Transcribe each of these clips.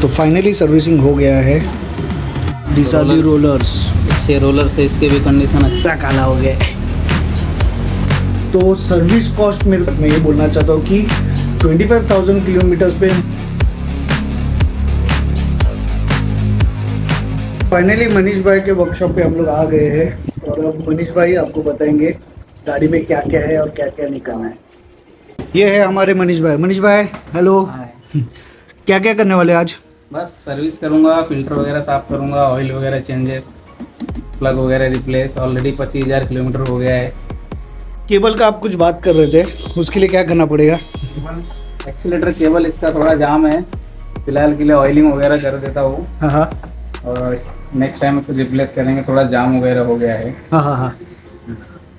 तो finally servicing हो गया है। This are the rollers. 6 roller से इसके भी कंडीशन अच्छा काला हो गया है। तो सर्विस कॉस्ट में मैं ये बोलना चाहता हूँ कि 25,000 किलोमीटर्स पे फाइनली मनीष भाई के वर्कशॉप पे हम लोग आ गए हैं और अब मनीष भाई आपको बताएंगे गाड़ी में क्या क्या है और क्या क्या नहीं करना है। ये है हमारे मनीष भाई। मनीष भाई हेलो। क्या क्या करने वाले आज? बस सर्विस करूंगा, फिल्टर वगैरह साफ करूंगा, ऑयल वगैरह चेंजेस, प्लग वगैरह रिप्लेस। ऑलरेडी 25,000 किलोमीटर हो गया है। केबल का आप कुछ बात कर रहे थे, उसके लिए क्या करना पड़ेगा? एक्सीलेटर केबल इसका थोड़ा जाम है, फिलहाल के लिए ऑयलिंग वगैरह कर देता हूँ हाँ और नेक्स्ट टाइम फिर रिप्लेस करेंगे। थोड़ा जाम वगैरह हो गया है। हाँ।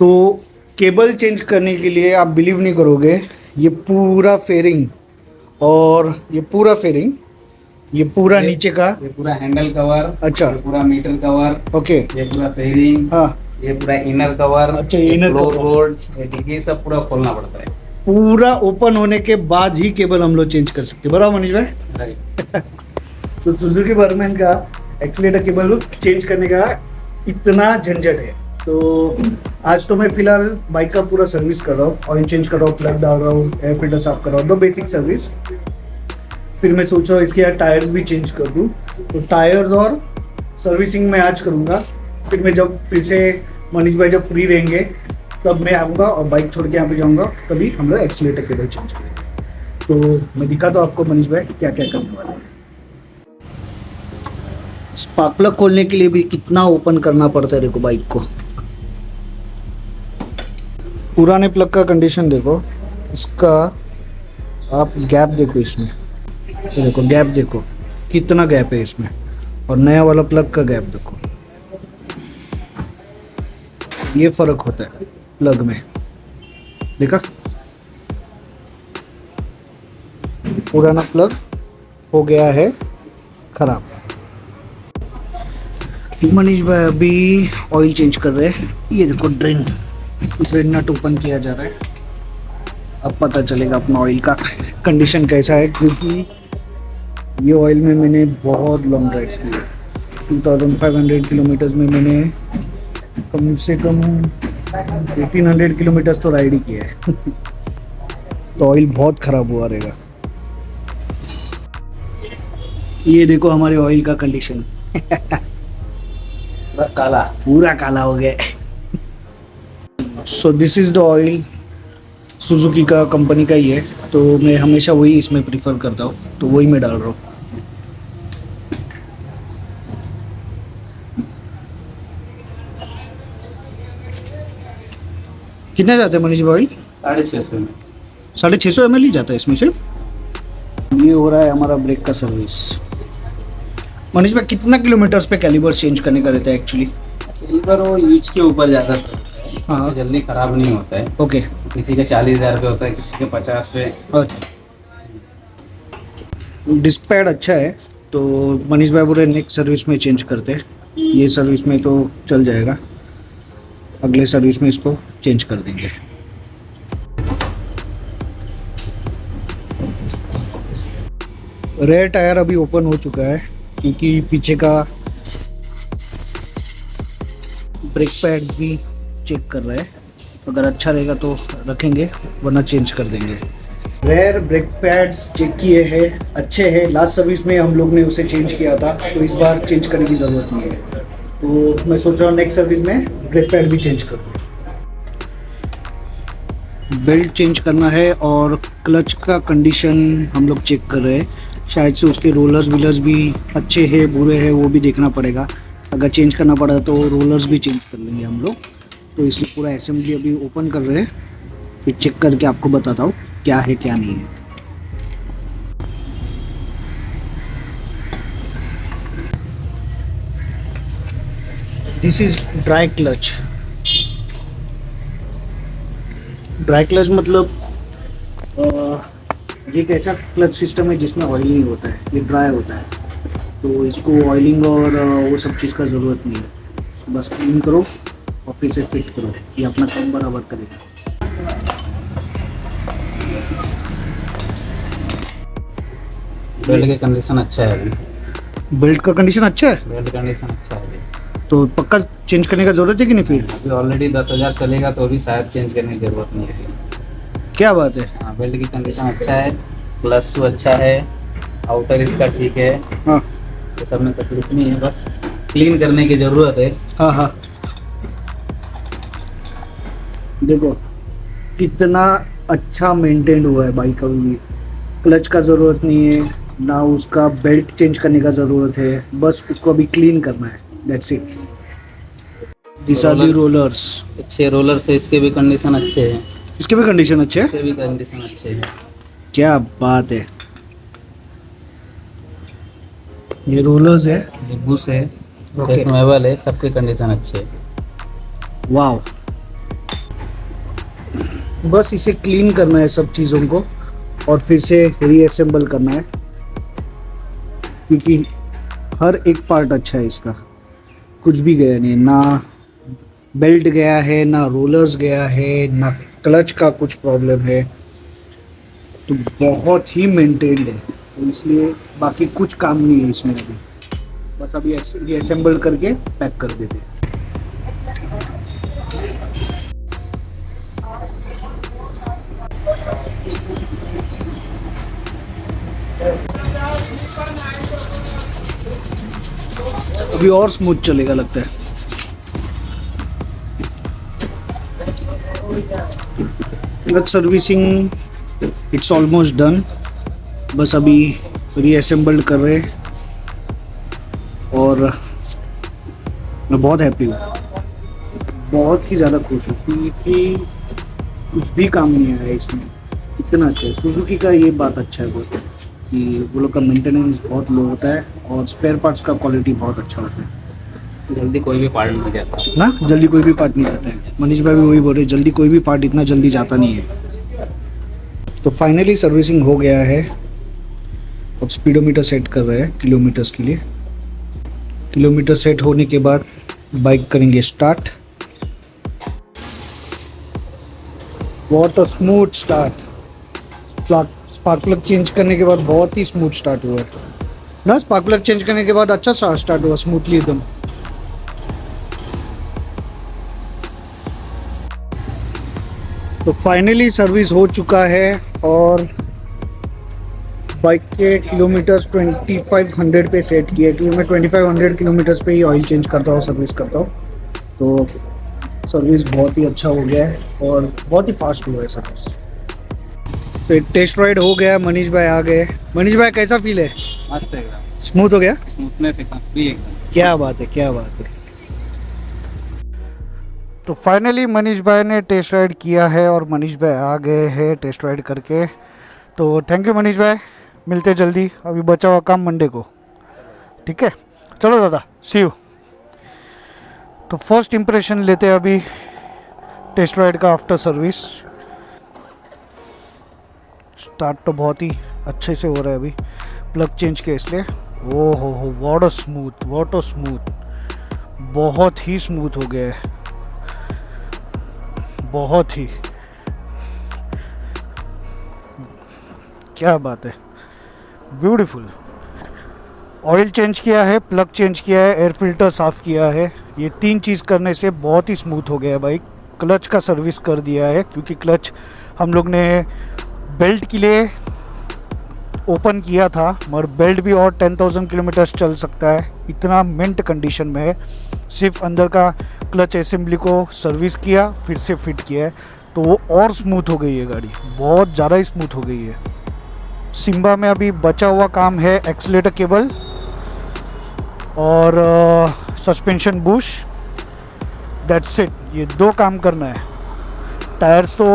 तो केबल चेंज करने के लिए आप बिलीव नहीं करोगे, ये पूरा फेयरिंग और ये पूरा फेयरिंग, ये पूरा नीचे का, ये पूरा हैंडल कवर, अच्छा, ये पूरा मीटर कवर, ओके, ये पूरा फेयरिंग, हाँ, ये पूरा इनर कवर, अच्छा, ये इनर फ्लोर कवर, बोर्ड, ये डिग्गी सब पूरा खोलना पड़ता है। पूरा ओपन होने के बाद ही केबल हम लोग चेंज कर सकते हैं, बराबर मनीष भाई? राइट। तो सुजुकी बर्मन का एक्सीलेटर केबल चेंज करने का इतना झंझट है। तो आज तो मैं फिलहाल बाइक का पूरा सर्विस कर रहा हूँ, ऑयल चेंज कर रहा हूँ, प्लग डाल रहा हूँ, एयर फिल्टर साफ कर रहा हूँ, दो बेसिक सर्विस। फिर मैं सोच रहा हूँ इसके यार टायर्स भी चेंज कर दूँ, तो टायर्स और सर्विसिंग मैं आज करूँगा। फिर मैं जब फिर से मनीष भाई जब फ्री रहेंगे तब मैं आऊँगा और बाइक छोड़ के यहाँ पे जाऊँगा, तभी हम लोग एक्सीलेटर केबल चेंज करेंगे। तो मैं दिखाता हूँ आपको मनीष भाई क्या क्या करने वाले हैं। स्पार्क प्लग खोलने के लिए भी कितना ओपन करना पड़ता है, देखो बाइक को। पुराने प्लग का कंडीशन देखो, इसका आप गैप देखो, इसमें ये देखो गैप देखो कितना गैप है इसमें, और नया वाला प्लग का गैप देखो, ये फर्क होता है प्लग में, देखा? पुराना प्लग हो गया है खराब। मनीष भाई अभी ऑयल चेंज कर रहे हैं। ये देखो ड्रेन नट ओपन किया जा रहा है, अब पता चलेगा अपना ऑयल का कंडीशन कैसा है, क्योंकि ये ऑयल में मैंने बहुत लॉन्ग राइड्स किए। 2500 किलोमीटर्स में मैंने कम से कम 1800 किलोमीटर्स तो राइड ही किया है। तो ऑयल बहुत ख़राब हुआ रहेगा। ये देखो हमारे ऑयल का कंडीशन पूरा काला हो गया। So this is the oil, Suzuki का कंपनी का ही है, तो मैं हमेशा वही इसमें प्रीफर करता हूँ, तो वही मैं डाल रहा हूँ। कितना जाता है मनीष भाई? 650 में 650 ml ही जाता है इसमें सिर्फ। ये हो रहा है हमारा ब्रेक का सर्विस। मनीष भाई कितना किलोमीटर्स पे कैलिबर चेंज करने का रहता है एक्चुअली? कैलिबर वो यूज के ऊपर ज़्यादा है, हाँ, जल्दी ख़राब नहीं होता है। ओके। किसी के 40,000 पे होता है, किसी के 50 पे। डिस्पैड अच्छा है, तो मनीष भाई बोले नेक्स्ट सर्विस में चेंज करते हैं। ये सर्विस में तो चल जाएगा, अगले सर्विस में इसको चेंज कर देंगे। रेयर टायर अभी ओपन हो चुका है, क्योंकि पीछे का ब्रेक पैड भी चेक कर रहे हैं। अगर अच्छा रहेगा तो रखेंगे, वरना चेंज कर देंगे। रेयर ब्रेक पैड्स चेक किए हैं, अच्छे हैं। लास्ट सर्विस में हम लोग ने उसे चेंज किया था, तो इस बार चेंज करने की ज़रूरत नहीं है। तो मैं सोच रहा हूँ नेक्स्ट सर्विस में ब्रेक पैड भी चेंज कर दूँ। बेल्ट चेंज करना है और क्लच का कंडीशन हम लोग चेक कर रहे हैं। शायद से उसके रोलर्स व्हीलर्स भी अच्छे हैं बुरे हैं, वो भी देखना पड़ेगा। अगर चेंज करना पड़ा तो रोलर्स भी चेंज कर लेंगे हम लोग। तो इसलिए पूरा असेंबली अभी ओपन कर रहे हैं, फिर चेक करके आपको बताता हूँ क्या है क्या नहीं है। This is dry clutch. Dry clutch मतलब ये एक ऐसा क्लच सिस्टम है जिसमें ऑयल नहीं होता है, ये ड्राई होता है। तो इसको ऑयलिंग और वो सब चीज़ का ज़रूरत नहीं है, इसको बस क्लीन करो और फिर से फिट करो, ये अपना काम बराबर करेगा। बेल्ट की कंडीशन अच्छा है अभी। बेल्ट का कंडीशन अच्छा है, बेल्ट कंडीशन अच्छा है अभी। तो पक्का चेंज करने का ज़रूरत है कि नहीं फिर? अभी ऑलरेडी 10,000 चलेगा तो भी शायद चेंज करने की ज़रूरत नहीं है। क्या बात है। हाँ, बेल्ट की कंडीशन अच्छा है, प्लस शू अच्छा है, आउटर इसका ठीक है, हाँ ये सब में तकलीफ नहीं है, बस क्लीन करने की ज़रूरत है। हाँ हाँ, देखो कितना अच्छा मेंटेन हुआ है बाइक का भी। क्लच का ज़रूरत नहीं है ना, उसका बेल्ट चेंज करने का ज़रूरत है, बस उसको अभी क्लीन करना है, that's it. This are the rollers. अच्छे रोलर से इसके भी कंडीशन अच्छे हैं, इसके भी कंडीशन अच्छे हैं, इसके भी कंडीशन अच्छे हैं। क्या बात है। ये रोलर्स है, ये बुश है, ओके, स्मेबल है, सबके कंडीशन अच्छे हैं। वाव। बस इसे क्लीन करना है सब चीज़ों को और फिर से रीअसेंबल करना है, क्योंकि हर एक पार्ट अच्छा है इसका, कुछ भी गया नहीं, ना बेल्ट गया है, ना रोलर्स गया है, ना क्लच का कुछ प्रॉब्लम है, तो बहुत ही मेंटेन्ड है। तो इसलिए बाकी कुछ काम नहीं है इसमें अभी, बस अभी रीअसेंबल करके पैक कर देते हैं। अभी और स्मूथ चलेगा लगता है। सर्विसिंग इट्स ऑलमोस्ट डन, बस अभी रीअसेंबल्ड कर रहे हैं और मैं बहुत हैप्पी हूँ, बहुत ही ज़्यादा खुश हूँ क्योंकि कुछ भी काम नहीं आया इसमें, इतना अच्छा है। सुजुकी का ये बात अच्छा है बहुत, कि वो लोग का मेंटेनेंस बहुत लो होता है और स्पेयर पार्ट्स का क्वालिटी बहुत अच्छा होता है जल्दी कोई भी पार्ट नहीं जाता ना, जल्दी कोई भी पार्ट नहीं जाता है। मनीष भाई भी वही बोल रहे, जल्दी कोई भी पार्ट इतना जल्दी जाता नहीं है। तो फाइनली सर्विसिंग हो गया है, अब स्पीडोमीटर सेट कर रहे हैं किलोमीटर्स के लिए। किलोमीटर सेट होने के बाद बाइक करेंगे स्टार्ट। बहुत smooth start, spark plug change करने के बाद बहुत ही स्मूथ स्टार्ट हुआ ना। स्पार्क प्लग चेंज करने के बाद अच्छा स्टार्ट हुआ स्मूथली एकदम। तो फाइनली सर्विस हो चुका है और बाइक के किलोमीटर्स 2500 पे सेट किए, क्योंकि मैं 2500 किलोमीटर्स पे ही ऑयल चेंज करता हूँ, सर्विस करता हूँ। तो सर्विस बहुत ही अच्छा हो गया है और बहुत ही फास्ट हुआ है सर्विस। तो एक टेस्ट राइड हो गया, मनीष भाई आ गए। मनीष भाई कैसा फील है? मस्त है एकदम, स्मूथ हो गया, स्मूथनेस एकदम फ्री एकदम। क्या बात है, क्या बात है। तो फाइनली मनीष भाई ने टेस्ट राइड किया है और मनीष भाई आ गए हैं टेस्ट राइड करके। तो थैंक यू मनीष भाई, मिलते जल्दी, अभी बचा हुआ काम मंडे को, ठीक है? चलो दादा, सी यू। तो फर्स्ट इम्प्रेशन लेते हैं अभी टेस्ट राइड का आफ्टर सर्विस। स्टार्ट तो बहुत ही अच्छे से हो रहा है, अभी प्लग चेंज किया इसलिए। ओ हो what a smooth, what a smooth, बहुत ही स्मूथ हो गया है, बहुत ही, क्या बात है, ब्यूटीफुल। ऑयल चेंज किया है, प्लग चेंज किया है, एयर फिल्टर साफ़ किया है, ये 3 चीज़ करने से बहुत ही स्मूथ हो गया है बाइक। क्लच का सर्विस कर दिया है, क्योंकि क्लच हम लोग ने बेल्ट के लिए ओपन किया था, मगर बेल्ट भी और 10,000 किलोमीटर्स चल सकता है, इतना मिंट कंडीशन में है। सिर्फ अंदर का क्लच असेंबली को सर्विस किया, फिर से फिट किया है, तो वो और स्मूथ हो गई है गाड़ी, बहुत ज़्यादा ही स्मूथ हो गई है। सिम्बा में अभी बचा हुआ काम है एक्सीलेटर केबल और सस्पेंशन बुश, दैट्स इट, ये 2 काम करना है। टायर्स तो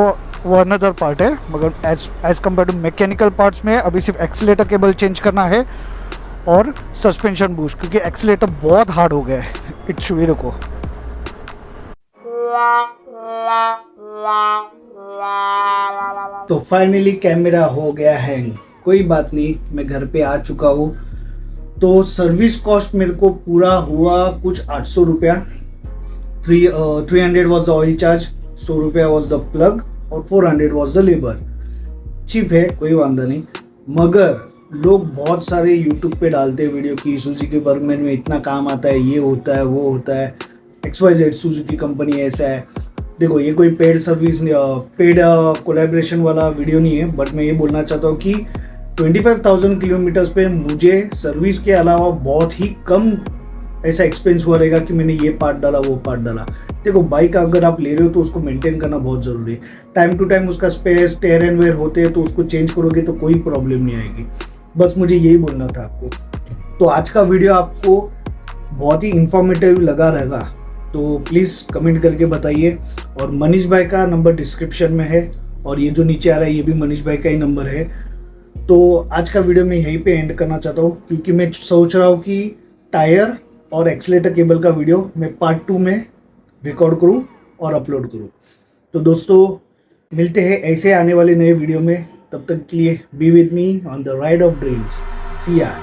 वो अनदर पार्ट है, मगर as compared to mechanical parts में अभी सिर्फ एक्सीलेटर केबल चेंज करना है और सस्पेंशन बूस्ट, क्योंकि एक्सीलेटर बहुत हार्ड हो गया है इट्स वीरो को। तो फाइनली कैमरा हो गया हैंग, कोई बात नहीं, मैं घर पे आ चुका हूँ। तो सर्विस कॉस्ट मेरे को पूरा हुआ कुछ 800 रुपया। 300 वॉज द ऑयल चार्ज, 100 रुपया वॉज द प्लग और 400 वॉज द लेबर। चीप है, कोई वांदा नहीं, मगर लोग बहुत सारे यूट्यूब पे डालते हैं वीडियो की सुजुकी बर्गमैन में इतना काम आता है, ये होता है, वो होता है, XYZ सुजुकी कंपनी ऐसा है। देखो ये कोई पेड सर्विस पेड कोलैबोरेशन वाला वीडियो नहीं है, बट मैं ये बोलना चाहता हूँ कि 25,000 किलोमीटर्स पे मुझे सर्विस के अलावा बहुत ही कम ऐसा एक्सपेंस हुआ रहेगा कि मैंने ये पार्ट डाला, वो पार्ट डाला। देखो बाइक अगर आप ले रहे हो तो उसको मेंटेन करना बहुत ज़रूरी है। टाइम टू टाइम उसका स्पेयर्स टेयर एंड वेयर होते हैं तो उसको चेंज करोगे तो कोई प्रॉब्लम नहीं आएगी। बस मुझे यही बोलना था आपको। तो आज का वीडियो आपको बहुत ही इंफॉर्मेटिव लगा रहेगा तो प्लीज़ कमेंट करके बताइए। और मनीष भाई का नंबर डिस्क्रिप्शन में है और ये जो नीचे आ रहा है ये भी मनीष भाई का ही नंबर है। तो आज का वीडियो मैं यहीं पे एंड करना चाहता हूँ क्योंकि मैं सोच रहा हूँ कि टायर और एक्सीलेटर केबल का वीडियो मैं पार्ट 2 में रिकॉर्ड करूँ और अपलोड करूँ। तो दोस्तों मिलते हैं ऐसे आने वाले नए वीडियो में, तब तक के लिए be with me on the ride of dreams. See या।